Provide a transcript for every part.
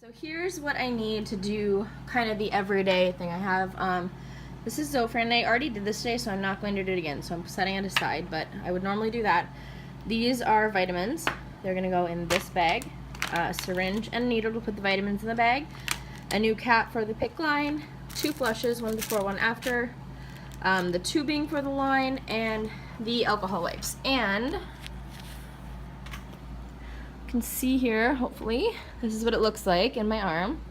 So here's what I need to do kind of the everyday thing I have. This is Zofran. I already did this today, so I'm not going to do it again. So I'm setting it aside, but I would normally do that. These are vitamins. They're going to go in this bag. A syringe and a needle to put the vitamins in the bag. A new cap for the PICC line. 2 flushes, one before, one after. The tubing for the line, and the alcohol wipes. And you can see here, hopefully, this is what it looks like in my arm.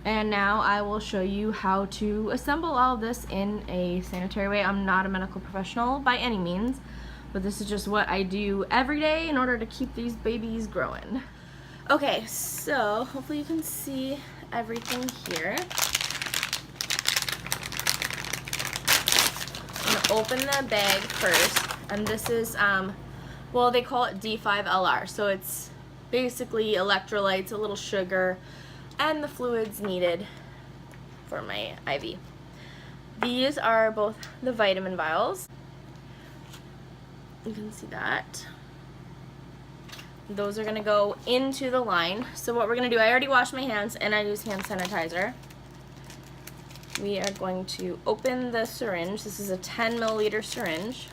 And now I will show you how to assemble all of this in a sanitary way. I'm not a medical professional by any means, but this is just what I do every day in order to keep these babies growing. Okay, so hopefully you can see everything here. I'm gonna open the bag first, and this is, well, they call it D5LR, so it's basically electrolytes, a little sugar, and the fluids needed for my IV. These are both the vitamin vials. You can see that. Those are gonna go into the line. So what we're gonna do, I already washed my hands and I use hand sanitizer. We are going to open the syringe. This is a 10 milliliter syringe.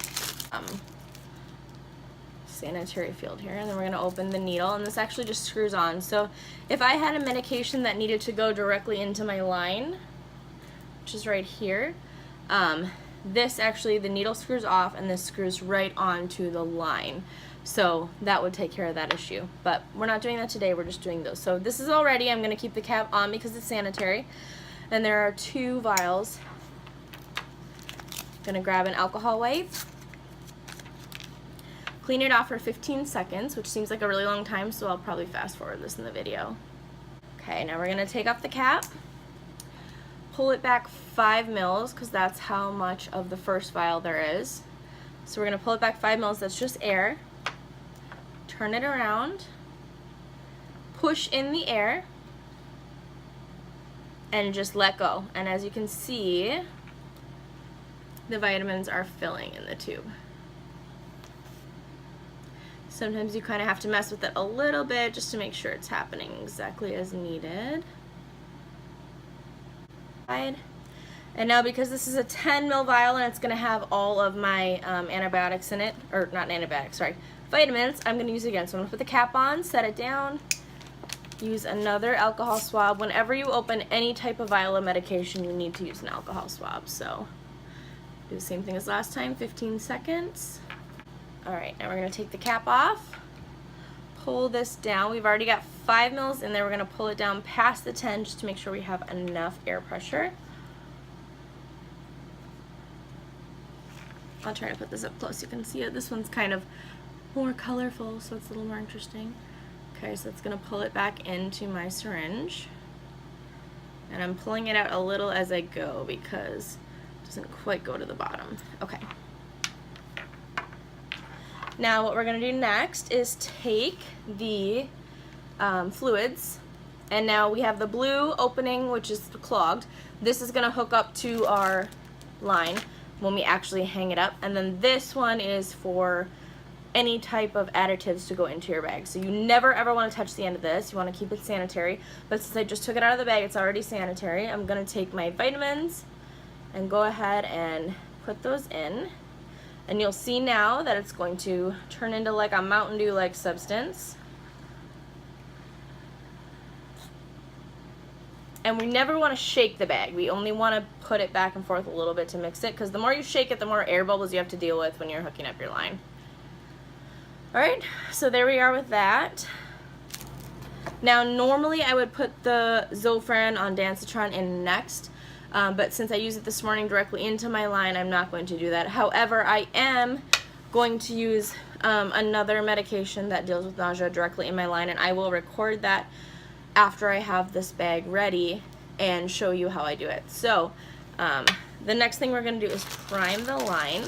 Sanitary field here, and then we're going to open the needle, and this actually just screws on. So if I had a medication that needed to go directly into my line, which is right here, this actually, the needle screws off and this screws right onto the line. So that would take care of that issue, but we're not doing that today, we're just doing those. So this is all ready. I'm going to keep the cap on because it's sanitary, and there are 2 vials. I'm going to grab an alcohol wipe. Clean it off for 15 seconds, which seems like a really long time, so I'll probably fast forward this in the video. Okay, now we're gonna take off the cap, pull it back 5 mils, because that's how much of the first vial there is. So we're gonna pull it back 5 mils, that's just air. Turn it around, push in the air, and just let go. And as you can see, the vitamins are filling in the tube. Sometimes you kind of have to mess with it a little bit just to make sure it's happening exactly as needed. And now, because this is a 10 ml vial and it's going to have all of my antibiotics in it, or not antibiotics, sorry, vitamins, I'm going to use it again. So I'm going to put the cap on, set it down, use another alcohol swab. Whenever you open any type of vial of medication, you need to use an alcohol swab. So do the same thing as last time, 15 seconds. Alright, now we're going to take the cap off, pull this down. We've already got 5 mils in there. We're going to pull it down past the 10 just to make sure we have enough air pressure. I'll try to put this up close so you can see it. This one's kind of more colorful, so it's a little more interesting. Okay, so it's going to pull it back into my syringe. And I'm pulling it out a little as I go because it doesn't quite go to the bottom. Okay. Now what we're going to do next is take the fluids, and now we have the blue opening, which is clogged. This is going to hook up to our line when we actually hang it up, and then this one is for any type of additives to go into your bag. So you never ever want to touch the end of this. You want to keep it sanitary, but since I just took it out of the bag, it's already sanitary. I'm going to take my vitamins and go ahead and put those in. And you'll see now that it's going to turn into like a Mountain Dew-like substance. And we never want to shake the bag. We only want to put it back and forth a little bit to mix it, because the more you shake it, the more air bubbles you have to deal with when you're hooking up your line. Alright, so there we are with that. Now normally I would put the Zofran on Dancitron in next. But since I used it this morning directly into my line, I'm not going to do that. However, I am going to use another medication that deals with nausea directly in my line, and I will record that after I have this bag ready and show you how I do it. So the next thing we're going to do is prime the line.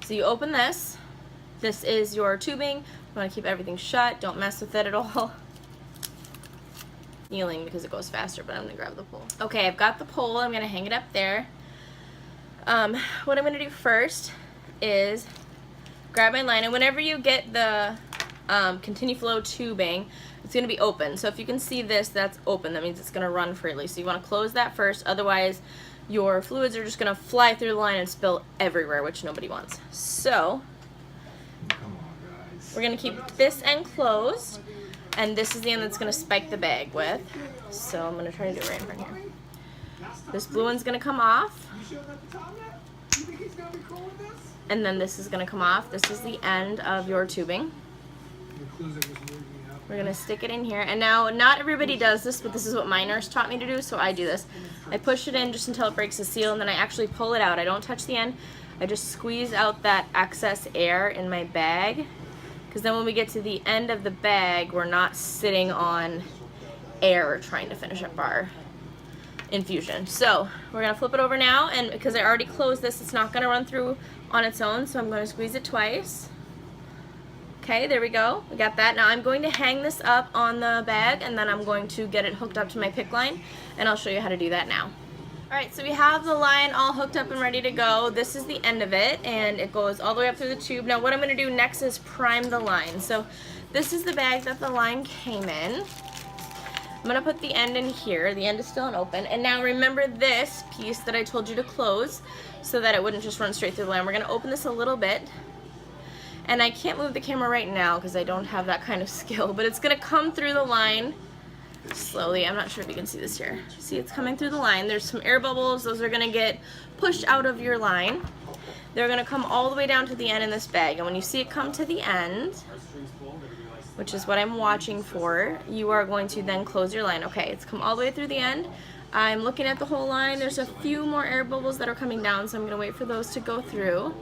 So you open this. This is your tubing. You want to keep everything shut. Don't mess with it at all. Kneeling because it goes faster, but I'm going to grab the pole. Okay, I've got the pole. I'm going to hang it up there. What I'm going to do first is grab my line, and whenever you get the continue flow tubing, it's going to be open. So if you can see this, that's open. That means it's going to run freely. So you want to close that first, otherwise your fluids are just going to fly through the line and spill everywhere, which nobody wants. So we're going to keep this end closed, and this is the end that's going to spike the bag with. So I'm going to try to do it right in front here. This blue one's going to come off, and then this is going to come off. This is the end of your tubing. We're going to stick it in here, and now not everybody does this, but this is what my nurse taught me to do, so I do this. I push it in just until it breaks the seal, and then I actually pull it out. I don't touch the end. I just squeeze out that excess air in my bag, because then when we get to the end of the bag, we're not sitting on air trying to finish up our infusion. So we're going to flip it over now, and because I already closed this, it's not going to run through on its own, so I'm going to squeeze it twice. Okay, there we go. We got that. Now I'm going to hang this up on the bag, and then I'm going to get it hooked up to my PICC line, and I'll show you how to do that now. Alright, so we have the line all hooked up and ready to go. This is the end of it, and it goes all the way up through the tube. Now what I'm going to do next is prime the line. So this is the bag that the line came in. I'm going to put the end in here. The end is still open. And now remember this piece that I told you to close so that it wouldn't just run straight through the line. We're going to open this a little bit. And I can't move the camera right now because I don't have that kind of skill, but it's going to come through the line slowly. I'm not sure if you can see this here. See, it's coming through the line. There's some air bubbles. Those are going to get pushed out of your line. They're going to come all the way down to the end in this bag. And when you see it come to the end, which is what I'm watching for, you are going to then close your line. Okay, it's come all the way through the end. I'm looking at the whole line. There's a few more air bubbles that are coming down, so I'm going to wait for those to go through.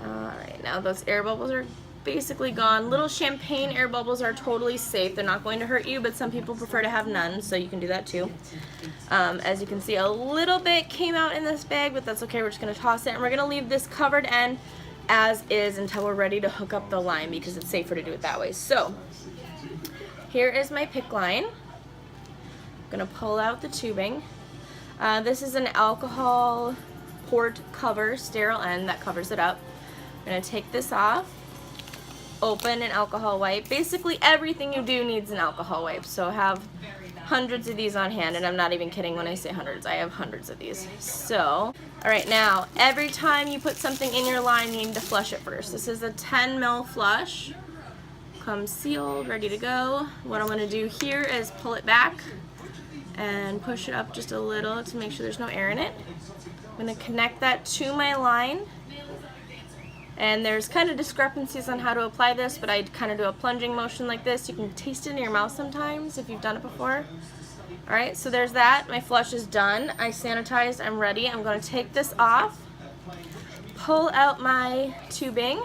Alright, now those air bubbles are basically gone. Little champagne air bubbles are totally safe. They're not going to hurt you, but some people prefer to have none, so you can do that too. As you can see, a little bit came out in this bag, but that's okay. We're just going to toss it, and we're going to leave this covered end as is until we're ready to hook up the line because it's safer to do it that way. So, here is my PICC line. I'm going to pull out the tubing. This is an alcohol port cover, sterile end that covers it up. I'm going to take this off, open an alcohol wipe. Basically everything you do needs an alcohol wipe, so have hundreds of these on hand, and I'm not even kidding when I say hundreds. I have hundreds of these. So, alright, now every time you put something in your line, you need to flush it first. This is a 10 ml flush. Comes sealed, ready to go. What I'm going to do here is pull it back and push it up just a little to make sure there's no air in it. I'm going to connect that to my line. And there's kind of discrepancies on how to apply this, but I kind of do a plunging motion like this. You can taste it in your mouth sometimes if you've done it before. Alright, so there's that. My flush is done. I sanitized. I'm ready. I'm going to take this off, pull out my tubing,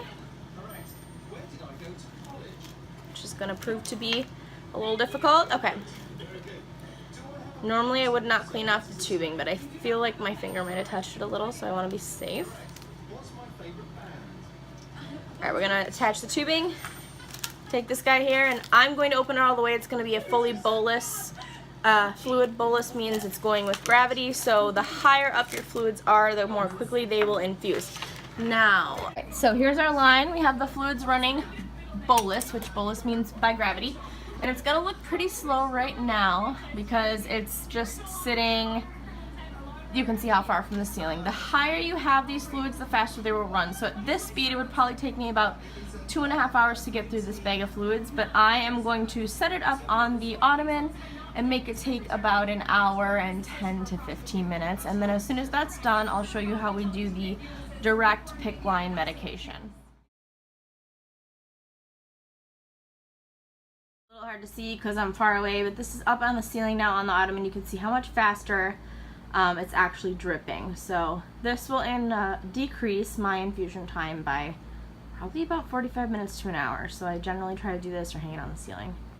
which is going to prove to be a little difficult. Okay. Normally I would not clean off the tubing, but I feel like my finger might have touched it a little, so I want to be safe. Alright, we're going to attach the tubing, take this guy here, and I'm going to open it all the way. It's going to be a fully bolus. Fluid bolus means it's going with gravity, so the higher up your fluids are, the more quickly they will infuse. Now, so here's our line. We have the fluids running bolus, which bolus means by gravity. And it's going to look pretty slow right now because it's just sitting, you can see how far from the ceiling. The higher you have these fluids, the faster they will run. So at this speed, it would probably take me about 2.5 hours to get through this bag of fluids, but I am going to set it up on the ottoman and make it take about an hour and 10 to 15 minutes. And then as soon as that's done, I'll show you how we do the direct PICC line medication. A little hard to see because I'm far away, but this is up on the ceiling now on the ottoman. You can see how much faster it's actually dripping. So this will decrease my infusion time by probably about 45 minutes to an hour. So I generally try to do this or hang it on the ceiling.